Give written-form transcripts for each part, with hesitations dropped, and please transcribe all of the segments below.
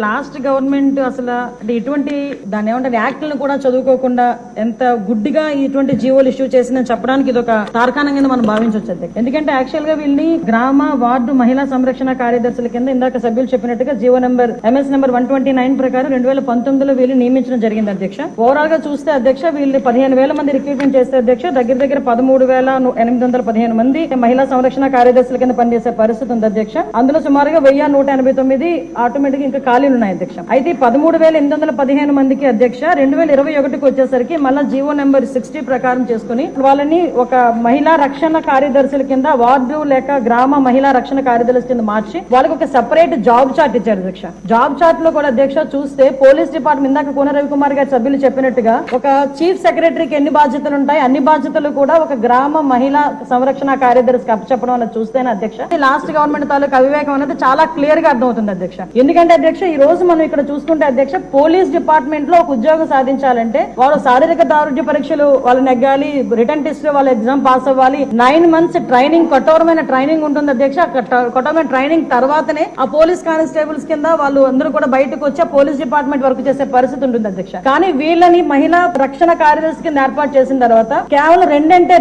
Last government అసలు ఇటువంటి దాని ఏమంటారు యాక్ట్లను కూడా చదువుకోకుండా ఎంత గుడ్డిగా ఇటువంటి జీవోలు ఇష్యూ చేసిందని చెప్పడానికి ఇది ఒక తార్కాణంగా మనం భావించవచ్చు. ఎందుకంటే యాక్చువల్ గా వీళ్ళని గ్రామ వార్డు మహిళా సంరక్షణ కార్యదర్శుల కింద ఇందాక సభ్యులు చెప్పినట్టుగా జీవో నెంబర్ MS నెంబర్ 129 ప్రకారం 2019లో వీళ్ళు నియమించడం జరిగింది అధ్యక్ష. ఓవరాల్ గా చూస్తే అధ్యక్ష వీళ్ళు 15,000 మంది రిక్రూట్మెంట్ చేస్తే అధ్యక్ష దగ్గర 13,815 మంది మహిళా సంరక్షణ కార్యదర్శుల కింద పనిచేసే పరిస్థితి ఉంది అధ్యక్ష. అందులో సుమారుగా 1,189 ఆటోమేటిక్ ఇంకా ఖాళీలు ఉన్నాయి అధ్యక్ష. అయితే 13,815 మందికి అధ్యక్ష 2021కి వచ్చేసరికి మళ్ళా జీవో నెంబర్ 60 ప్రకారం చేసుకుని వాళ్ళని ఒక మహిళా రక్షణ కార్యదర్శుల కింద వార్డు లేక గ్రామ మహిళా రక్షణ కార్యదర్శుల కింద మార్చి వాళ్ళకి ఒక సెపరేట్ జాబ్ చార్ట్ ఇచ్చారు అధ్యక్ష. జాబ్ చార్ట్ లో కూడా అధ్యక్ష చూస్తే పోలీస్ డిపార్ట్మెంట్ ఇందాక కోన రవికుమార్ గారి సభ్యులు చెప్పినట్టుగా ఒక చీఫ్ సెక్రటరీకి ఎన్ని బాధ్యతలు ఉంటాయి అన్ని బాధ్యతలు కూడా ఒక గ్రామ మహిళా సంరక్షణ కార్యదర్శికి అప్పచెప్పడం అనేది చూస్తేనే అధ్యక్ష లాస్ట్ గవర్నమెంట్ తాలూకు అవివేకం అనేది చాలా క్లియర్ గా అర్థమవుతుంది అధ్యక్ష. ఎందుకంటే అధ్యక్ష ఈ రోజు మనం ఇక్కడ చూసుకుంటే అధ్యక్ష పోలీస్ డిపార్ట్మెంట్ లో ఒక ఉద్యోగం సాధించాలంటే వాళ్ళు శారీరక దారుఢ్య పరీక్షలు వాళ్ళు నెగ్గాలి, రిటర్న్ టెస్ట్ వాళ్ళ ఎగ్జామ్ పాస్ అవ్వాలి, 9 months ట్రైనింగ్ కఠోరమైన ట్రైనింగ్ ఉంటుంది అధ్యక్ష. కఠోరమైన ట్రైనింగ్ తర్వాతనే ఆ పోలీస్ కానిస్టేబుల్స్ కింద వాళ్ళు అందరూ కూడా బయటకు వచ్చి పోలీస్ డిపార్ట్మెంట్ వర్క్ చేసే పరిస్థితి ఉంటుంది అధ్యక్ష. కానీ వీళ్ళని మహిళా రక్షణ కార్యదర్శి కింద ఏర్పాటు చేసిన తర్వాత కేవలం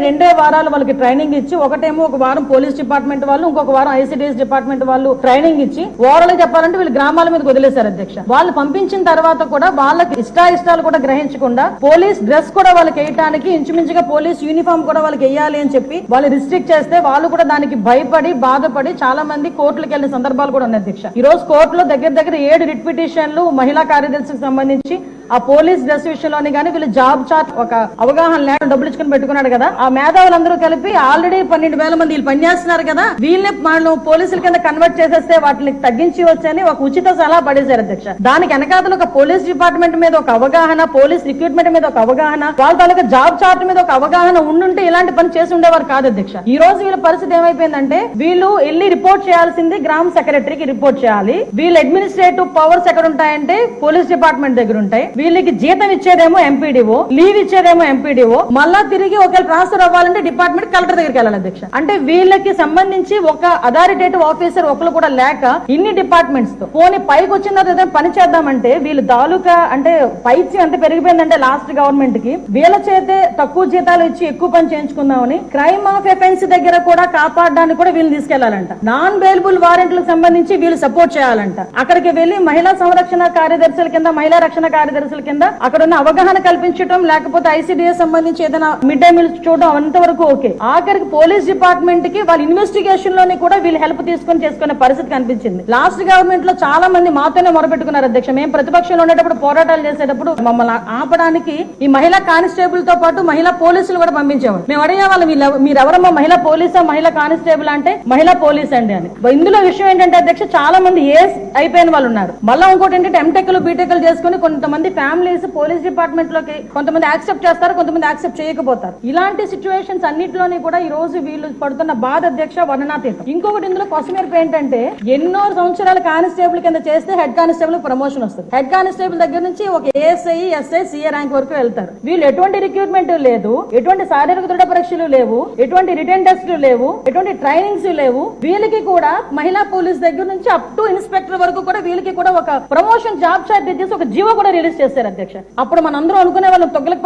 2 వారాలు వాళ్ళకి ట్రైనింగ్ ఇచ్చి ఒకటేమో ఒక వారం పోలీస్ డిపార్ట్మెంట్ వాళ్ళు ఇంకొక వారం ICDS డిపార్ట్మెంట్ వాళ్ళు ట్రైనింగ్ ఇచ్చి ఓవరాల్ చెప్పాలంటే వీళ్ళు గ్రామాల మీద వదిలేశారు అధ్యక్ష. వాళ్ళు పంపించిన తర్వాత కూడా వాళ్ళకి ఇష్టాలు కూడా గ్రహించకుండా పోలీస్ డ్రెస్ కూడా వాళ్ళకి వేయడానికి ఇంచుమించుగా పోలీస్ యూనిఫామ్ కూడా వాళ్ళకి వేయాలి అని చెప్పి వాళ్ళు రిస్ట్రిక్ట్ చేస్తే వాళ్ళు కూడా దానికి భయపడి బాధపడి చాలా మంది కోర్టులకు వెళ్లిన సందర్భాలు కూడా ఉన్నాయి అధ్యక్ష. ఈ రోజు కోర్టులో దగ్గర 7 రిట్ పిటిషన్లు మహిళా కార్యదర్శికి సంబంధించి ఆ పోలీస్ డ్రెస్ విషయంలోని కానీ వీళ్ళు జాబ్ చార్ట్ ఒక అవగాహన లేక డబ్బులు ఇచ్చుకుని పెట్టుకున్నాడు కదా. ఆ మేధావులందరూ కలిపి ఆల్రెడీ 12,000 మంది వీళ్ళు పనిచేస్తున్నారు కదా, వీళ్ళని మనం పోలీసుల కింద కన్వర్ట్ చేసేస్తే వాటిని తగ్గించి వచ్చని ఒక ఉచిత సలహా పడేశారు అధ్యక్ష. దానికి వెనకాతలు ఒక పోలీస్ డిపార్ట్మెంట్ మీద ఒక అవగాహన, పోలీస్ రిక్రూట్మెంట్ మీద ఒక అవగాహన, వాళ్ళ తాలూకా జాబ్ చార్ట్ మీద ఒక అవగాహన ఉండుంటే ఇలాంటి పని చేసి ఉండేవారు కాదు అధ్యక్ష. ఈ రోజు వీళ్ళ పరిస్థితి ఏమైపోయిందంటే వీళ్ళు వెళ్ళి రిపోర్ట్ చేయాల్సింది గ్రామ సెక్రటరీకి రిపోర్ట్ చేయాలి. వీళ్ళు అడ్మినిస్ట్రేటివ్ పవర్స్ ఎక్కడ ఉంటాయంటే పోలీస్ డిపార్ట్మెంట్ దగ్గర ఉంటాయి. వీళ్ళకి జీతం ఇచ్చేదేమో MPDO, లీవ్ ఇచ్చేదేమో MPDO, మళ్ళా తిరిగి ఒకవేళ ట్రాన్స్ఫర్ అవ్వాలంటే డిపార్ట్మెంట్ కలెక్టర్ దగ్గరికి వెళ్ళాలి అధ్యక్ష. అంటే వీళ్ళకి సంబంధించి ఒక అథారిటేటివ్ ఆఫీసర్ ఒకరు కూడా లేక ఇన్ని డిపార్ట్మెంట్స్ తో పోనీ పైకి వచ్చిన తర్వాత పని చేద్దామంటే వీళ్ళు తాలూకా అంటే పైచి ఎంత పెరిగిపోయిందంటే లాస్ట్ గవర్నమెంట్ కి వీళ్ళ చేతే తక్కువ జీతాలు ఇచ్చి ఎక్కువ పని చేయించుకుందామని క్రైమ్ ఆఫ్ అఫెన్స్ దగ్గర కూడా కాపాడడానికి కూడా వీళ్ళు తీసుకెళ్లాలంట. నాన్ బెయిలబుల్ వారెంట్లకు సంబంధించి వీళ్ళు సపోర్ట్ చేయాలంట. అక్కడికి వెళ్లి మహిళా సంరక్షణ కార్యదర్శుల కింద మహిళా రక్షణ కార్యదర్శుల కింద అక్కడ ఉన్న అవగాహన కల్పించడం లేకపోతే ICDS సంబంధించి ఏదైనా మిడ్ డే మీల్స్ చూడడం అంతవరకు ఓకే. ఆఖరికి పోలీస్ డిపార్ట్మెంట్ కి వాళ్ళ ఇన్వెస్టిగేషన్ లోని కూడా వీళ్ళు హెల్ప్ తీసుకుని చేసుకునే పరిస్థితి కనిపించింది. లాస్ట్ గవర్నమెంట్ లో చాలా మంది మాతోనే మొరపెట్టుకున్నారు అధ్యక్ష. మేము ప్రతిపక్షంలో ఉండేటప్పుడు పోరాటాలు చేసేటప్పుడు మమ్మల్ని ఆపడానికి ఈ మహిళా కానిస్టేబుల్ తో పాటు మహిళా పోలీసులు కూడా పంపించేవారు. మేము అడిగేవాళ్ళం మీరెవరమ్మా మహిళా పోలీసా మహిళా కానిస్టేబుల్ అంటే మహిళా పోలీస్ అండి అని. ఇందులో విషయం ఏంటంటే అధ్యక్ష చాలా మంది ఏస్ అయిపోయిన వాళ్ళు ఉన్నారు. మళ్ళీ ఇంకోటి ఏంటంటే MTechలు BTechలు చేసుకుని కొంతమంది ఫ్యామిలీస్ పోలీస్ డిపార్ట్మెంట్ లోకి కొంతమంది యాక్సెప్ట్ చేస్తారు, కొంతమంది యాక్సెప్ట్ చేయకపోతారు. ఇలాంటి సిచ్యువేషన్స్ అన్నింటిలోని కూడా ఈ రోజు వీళ్ళు పడుతున్న బాధ అధ్యక్ష వర్ణనాతీతం. ఇంకొకటి ఇందులో కొసమేర్పు ఏంటంటే ఎన్నో సంవత్సరాల కానిస్టేబుల్ కింద చేస్తే హెడ్ కానిస్టేబుల్ ప్రమోషన్ వస్తుంది. హెడ్ కానిస్టేబుల్ దగ్గర నుంచి ఒక ASI, SI, CA ర్యాంక్ వరకు వెళ్తారు. వీళ్ళు ఎటువంటి రిక్రూట్మెంట్ లేదు, ఎటువంటి శారీరక దృఢ పరీక్షలు లేవు, ఎటువంటి రిటర్న్ టెస్టులు లేవు, ఎటువంటి ట్రైనింగ్స్ లేవు. వీళ్ళకి కూడా మహిళా పోలీస్ దగ్గర నుంచి అప్ టు ఇన్స్పెక్టర్ వరకు కూడా వీళ్ళకి కూడా ఒక ప్రమోషన్ జాబ్ చార్ట్ ఇచ్చేసి ఒక జీవో కూడా రిలీజ్ చేశారు అధ్యక్ష. అప్పుడు మనందరం అనుకునే వాళ్ళం తొగ్గులకు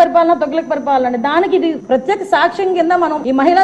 పరిపాలన దానికి ఇది ప్రత్యేక సాక్ష్యం కింద మనం ఈ మహిళా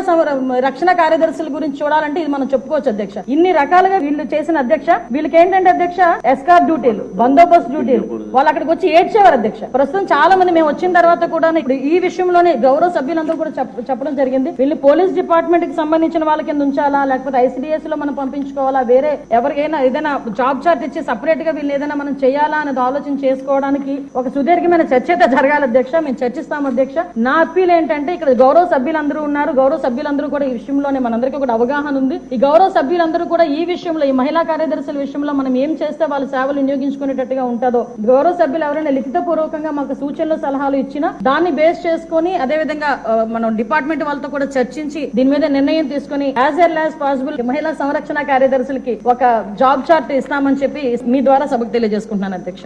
రక్షణ కార్యదర్శుల గురించి చూడాలంటే ఇది మనం చెప్పుకోవచ్చు అధ్యక్ష. ఇన్ని రకాలుగా వీళ్ళు చేసిన అధ్యక్ష వీళ్ళకి ఏంటంటే అధ్యక్ష ఎస్కార్ డ్యూటీలు, బందోబస్తు డ్యూటీలు, వాళ్ళు అక్కడికి వచ్చి ఏడ్చేవారు అధ్యక్ష. ప్రస్తుతం చాలా మంది మేము వచ్చిన తర్వాత కూడా ఇప్పుడు ఈ విషయంలోనే గౌరవ సభ్యులందరూ కూడా చెప్పడం జరిగింది. వీళ్ళు పోలీస్ డిపార్ట్మెంట్ కి సంబంధించిన వాళ్ళ కింద ఉంచాలా లేకపోతే ICDS లో మనం పంపించుకోవాలా, వేరే ఎవరికైనా ఏదైనా జాబ్ చార్ట్ ఇచ్చి సపరేట్ గా వీళ్ళు ఏదైనా మనం చేయాలా అనేది ఆలోచన చేసుకోవడానికి ఒక సుదీర్ఘమైన చర్చ అయితే జరగాలి అధ్యక్ష. మేము చర్చిస్తాం అధ్యక్ష. నా అప్పీల్ ఏంటంటే ఇక్కడ గౌరవ సభ్యులందరూ ఉన్నారు, గౌరవ సభ్యులందరూ కూడా ఈ విషయంలోనే మనందరికీ కూడా అవగాహన ఉంది. ఈ గౌరవ సభ్యులందరూ కూడా ఈ విషయంలో ఈ మహిళా కార్యదర్శుల విషయంలో మనం ఏం చేస్తే వాళ్ళ సేవలు వినియోగించుకునేటట్టుగా ఉంటుందో గౌరవ సభ్యులు ఎవరైనా లిఖిత పూర్వకంగా మాకు సూచనలు సలహాలు ఇచ్చినా దాన్ని బేస్ చేసుకుని అదేవిధంగా మనం డిపార్ట్మెంట్ వాళ్ళతో కూడా చర్చించి దీని మీద నిర్ణయం తీసుకుని యాజ్ ఎర్లీ యాజ్ పాసిబుల్ మహిళా సంరక్షణ కార్యదర్శులకి ఒక జాబ్ చార్ట్ ఇస్తామని చెప్పి మీ ద్వారా సభకు తెలియజేసుకుంటున్నాను అధ్యక్ష.